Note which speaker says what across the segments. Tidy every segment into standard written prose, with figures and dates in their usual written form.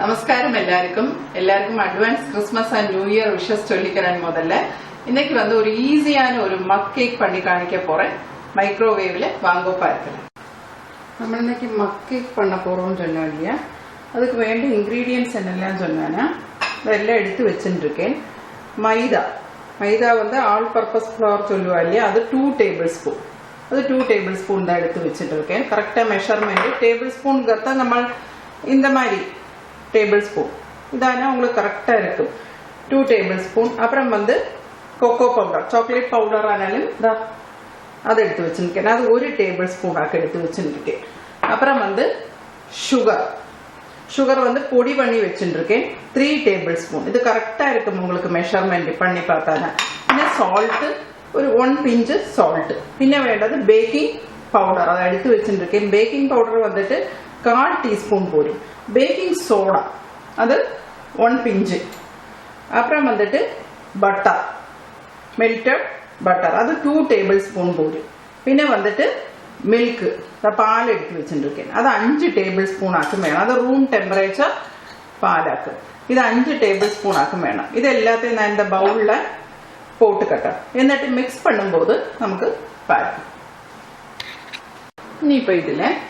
Speaker 1: நமஸ்காரம் எல்லாருக்கும் advance Christmas and new year wishes சொல்லிக்கிறேன். முதல்ல இன்னைக்கு வந்து ஒரு ஈஸியான ஒரு மக் கேக் பண்ணி காணிக்க போறேன். மைக்ரோவேவ்ல வாங்க பார்க்கலாம். நம்ம இன்னைக்கு மக் கேக் பண்ண போறோம்னு சொன்னோம் இல்லையா, அதுக்கு வேண்டிய இன்கிரீடியன்ஸ் என்னெல்லாம் சொன்னேன்னா இதெல்லாம் எடுத்து வச்சுருக்கேன். மைதா வந்து ஆல் பர்பஸ் ஃப்ளவர் சொல்லுவா இல்லையா, அது 2 டேபிள் ஸ்பூன். அது 2 டேபிள் ஸ்பூன் தான் எடுத்து வச்சுட்டு இருக்கேன். கரெக்டா மெஷர்மெண்ட் டேபிள் ஸ்பூன்கிறத நம்ம இந்த மாதிரி டேபிள் ஸ்பூன் இதானா உங்களுக்கு கரெக்டா இருக்கும். 2 டேபிள் ஸ்பூன். அப்புறம் வந்து கோகோ பவுடர், சாக்லேட் பவுடர் ஆனாலும் அதை எடுத்து வச்சிருக்கேன். அது 1 டேபிள் ஸ்பூன் ஆக்க எடுத்து வச்சுருக்கேன். அப்புறம் வந்து சுகர் வந்து பொடி பண்ணி வச்சுருக்கேன் 3 டேபிள் ஸ்பூன். இது கரெக்டா இருக்கும் உங்களுக்கு மெஷர்மெண்ட் பண்ணி பார்த்தாங்க. പിന്നെ சால்ட் ஒரு 1 பிஞ்ச் சால்ட். പിന്നെ வேண்டது பேக்கிங் பவுடர், அதை எடுத்து வச்சுருக்கேன். பேக்கிங் பவுடர் வந்துட்டு 1/4 டீஸ்பூன் போடும். பேக்கிங் சோடா அது 1 பிஞ்சு. அப்புறம் வந்துட்டு பட்டர், மெல்டட் பட்டர், அது 2 டேபிள் ஸ்பூன் போடும். പിന്നെ வந்துட்டு மில்க், பால் எடுத்து வச்சுருக்கேன். அது 5 டேபிள் ஸ்பூன் ஆக்கும் வேணும். அது ரூம் டெம்பரேச்சர் பாலாக்கு. இது 5 டேபிள் ஸ்பூன் ஆக்கும் வேணும். இது எல்லாத்தையும் நான் இந்த பவுல்ல போட்டுக்கட்டேன். എന്നിട്ട് மிக்ஸ் பண்ணும்போது நமக்கு பாருங்க. ഇനി ഇപ്പൊ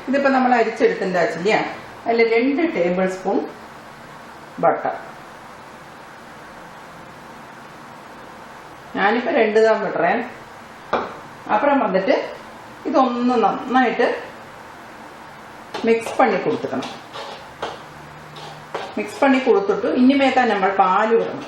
Speaker 1: ഇതിപ്പോ നമ്മൾ അരിച്ചെടുത്തിണ്ടാച്ചു இல்லையா, அதில் 2 டேபிள் ஸ்பூன் பட்டர். ഞാനിപ്പോ 2 தான் விடுறேன். அப்புறம் வந்துட்டு ഇതൊന്ന് നന്നായിട്ട് മിക്സ് பண்ணி കൊടുക്കണം. മിക്സ് பண்ணி കൊടുത്തിട്ട് ഇനിമേത്താ നമ്മൾ പാല് വിടണം.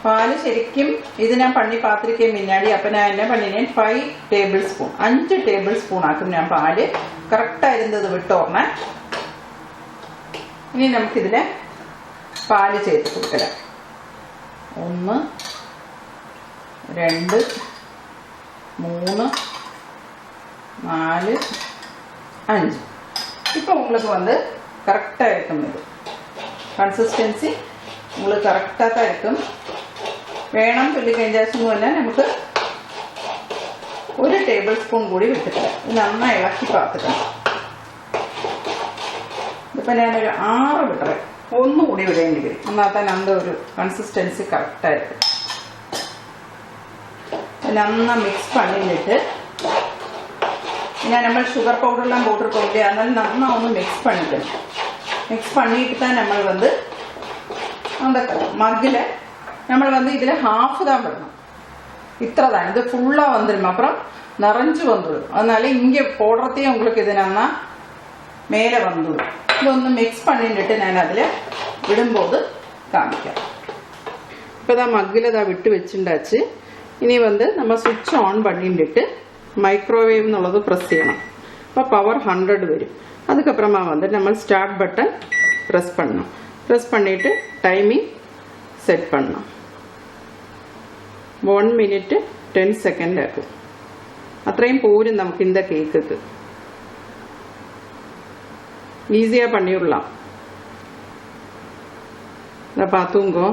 Speaker 1: പാല് ശരിക്കും ഇത് ഞാൻ പണി പാത്രിക്കാൻ മുന്നാടി അപ്പൊ ഞാൻ എന്നെ പണിനേൻ 5 ടേബിൾ സ്പൂൺ 5 ടേബിൾ സ്പൂൺ ആക്കും ഞാൻ പാല്. കറക്റ്റായിരുന്നത് വിട്ടോർണേ. ഇനി നമുക്കിതിനെ പാല് ചേർത്ത് കൊടുക്കണം. 1 2 3 4 5. இப்போ உங்களுக்கு வந்து கரெக்டா இருக்கும். இது கன்சிஸ்டன்சி உங்களுக்கு கரெக்டா தான் இருக்கும். வேணும் சொல்லி കഴിഞ്ഞാൽ നമുക്ക് 1 ടേബിൾ സ്പൂൺ കൂടി വിട്ടിട്ട് നന്നായി ഇളക്കി പാർത്തിക്കണം. ഇപ്പൊ ഞാനൊരു 6 വിട്ടറേ, ഒന്നുകൂടി വിടേണ്ടി വരും. എന്നാൽ തന്നെ அந்த ഒരു കൺസിസ്റ്റൻസി കറക്റ്റായിരിക്കും. നന്നാ മിക്സ് பண்ணிட்டு നമ്മൾ ഷുഗർ பவுடர்லாம் போட்டிருக்கோம் இல்லையா, அதனால நல்லா ஒன்று மிக்ஸ் பண்ணிக்கணும். மிக்ஸ் பண்ணிட்டு தான் நம்ம வந்து அந்த மக்கில் நம்ம வந்து இதில் ஹாஃப் தான் விடணும். இத்தனை தான், இது ஃபுல்லாக வந்துடும். அப்புறம் நிறைஞ்சு வந்துடும். அதனால இங்கே போடுறதையும் உங்களுக்கு இது நல்லா மேலே வந்துடும். இது ஒன்று மிக்ஸ் பண்ணிட்டு நான் அதில் விடும்போது காமிக்கிறேன். இப்போ தான் மக்கில் தான் விட்டு வச்சுட்டாச்சு. இனி வந்து நம்ம சுவிட்ச் ஆன் பண்ணிட்டு மைக்ரோவேவ் எന്നുള്ളത് ப்ரெஸ் செய்யணும். இப்போ பவர் 100 வரும். அதுக்கப்புறமா வந்து நம்ம ஸ்டார்ட் பட்டன் ப்ரெஸ் பண்ணணும். ப்ரெஸ் பண்ணிட்டு டைமிங் செட் பண்ணணும். 1 minute 10 സെക്കൻഡ് ആക്കും. അത്രയും പോരും നമുക്ക് இந்த കേക്ക്. ஈஸியா பண்ணிடலாம். இதை பார்த்துங்கோ.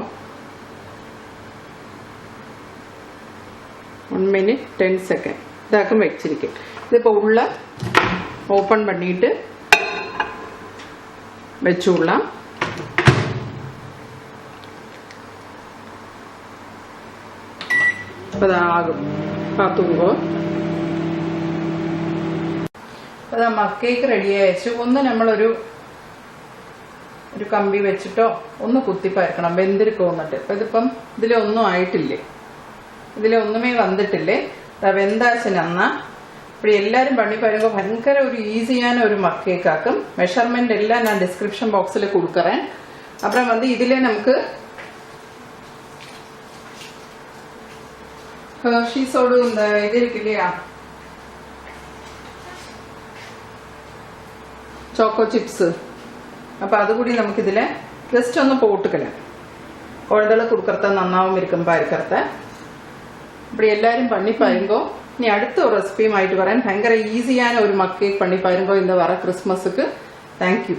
Speaker 1: 1 minute 10 സെക്കൻഡ് ഇതാക്കും വെച്ചിരിക്കും. ഇതിപ്പോ ഉള്ള ഓപ്പൺ பண்ணிட்டு വെച്ചുകൊള്ളാം. അതാകും പാത്തുങ്കോ. അതാ മക്കേക്ക് റെഡിയായി. ഒന്ന് നമ്മളൊരു കമ്പി വെച്ചിട്ടോ ഒന്ന് കുത്തിപ്പരക്കണം. വെന്തിരിക്കോന്നിട്ട്. അപ്പൊ ഇതിപ്പം ഇതിലൊന്നും ആയിട്ടില്ലേ, ഇതിലൊന്നുമേ വന്നിട്ടില്ലേ. വെന്താച്ചനെന്നാ இப்படி எல்லாரும் பண்ணி பாருங்க. பயங்கர ஒரு ஈஸியான ஒரு மக் கேக் ஆக்கும். மெஷர்மெண்ட் எல்லாம் நான் டிஸ்கிரிப்ஷன் பாக்ஸில் கொடுக்குறேன். அப்புறம் வந்து இதில் நமக்கு ஹர்ஷீஸோட இந்த இது இருக்கு இல்லையா, ചോക്കോ ചിപ്സ്. അപ്പം അതുകൂടി നമുക്കിതിൽ ജസ്റ്റ് ഒന്ന് പോട്ടുക്കണം. കുഴതള കൊടുക്കറത്ത നന്നാവും ഇരിക്കും പാരിക്കറത്ത. இப்படி எல்லாரும் பண்ணி பாருங்கோ. இனி அடுத்த ஒரு ரெசிபியுமாயிட்டு வரேன். பயங்கர ஈஸியான ஒரு மக் கேக் பண்ணி பாருங்கோ இந்த வர கிறிஸ்மஸுக்கு. தேங்க்யூ.